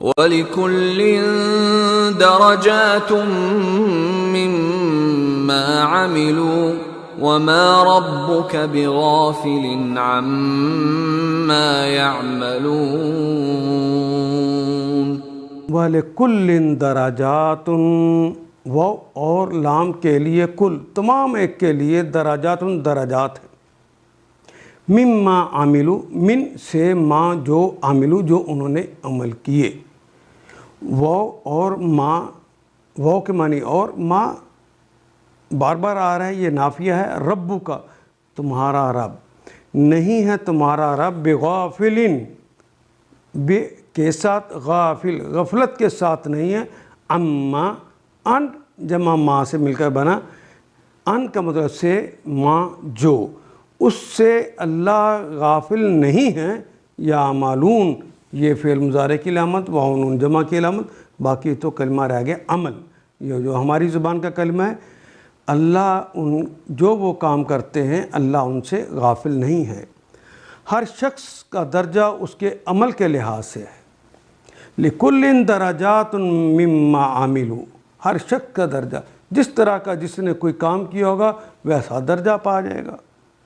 وَلِكُلٍّ دَرَجَاتٌ مِّمَّا عَمِلُوا وَمَا رَبُّكَ بِغَافِلٍ عَمَّا يَعْمَلُونَ۔ وَلِكُلٍّ دَرَجَاتٌ، وہ اور لام کے لیے کل، تمام ایک کے لیے دراجات درجات ہیں۔ مما عملو، من سے ما جو عملو جو انہوں نے عمل کیے، وہ اور ما، وہ کے معنی اور، ما بار بار آ رہا ہے، یہ نافیہ ہے۔ ربو کا تمہارا رب، نہیں ہے تمہارا رب بغافلن، بے کے ساتھ غافل، غفلت کے ساتھ نہیں ہے، اما ان جمع ما سے مل کر بنا، ان کا مطلب سے ما جو، اس سے اللہ غافل نہیں ہے۔ یا معلوم یہ فعل مضارع کی علامت، وَنُون جمع کی علامت، باقی تو کلمہ رہ گیا عمل، یہ جو ہماری زبان کا کلمہ ہے۔ اللہ جو وہ کام کرتے ہیں اللہ ان سے غافل نہیں ہے۔ ہر شخص کا درجہ اس کے عمل کے لحاظ سے ہے۔ لِكُلٍّ دَرَجَاتٌ مِّمَّا عَمِلُوا، ہر شخص کا درجہ، جس طرح کا جس نے کوئی کام کیا ہوگا ویسا درجہ پا جائے گا،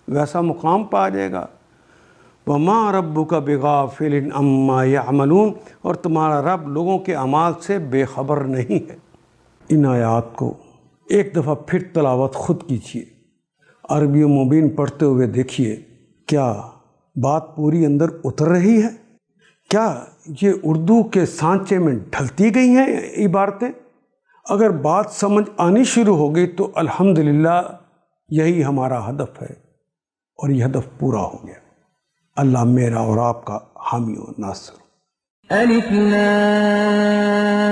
ویسا مقام پا جائے گا۔ وَمَا رَبُّكَ بِغَافِلٍ عَمَّا يَعْمَلُونَ، اور تمہارا رب لوگوں کے اعمال سے بے خبر نہیں ہے۔ ان آیات کو ایک دفعہ پھر تلاوت خود کیجیے، عربی مبین پڑھتے ہوئے دیکھیے، کیا بات پوری اندر اتر رہی ہے؟ کیا یہ اردو کے سانچے میں ڈھلتی گئی ہیں عبارتیں؟ اگر بات سمجھ آنی شروع ہو گئی تو الحمدللہ یہی ہمارا ہدف ہے، اور یہ ہدف پورا ہو گیا۔ اللہ میرا اور آپ کا حامی و ناصر۔ الف لام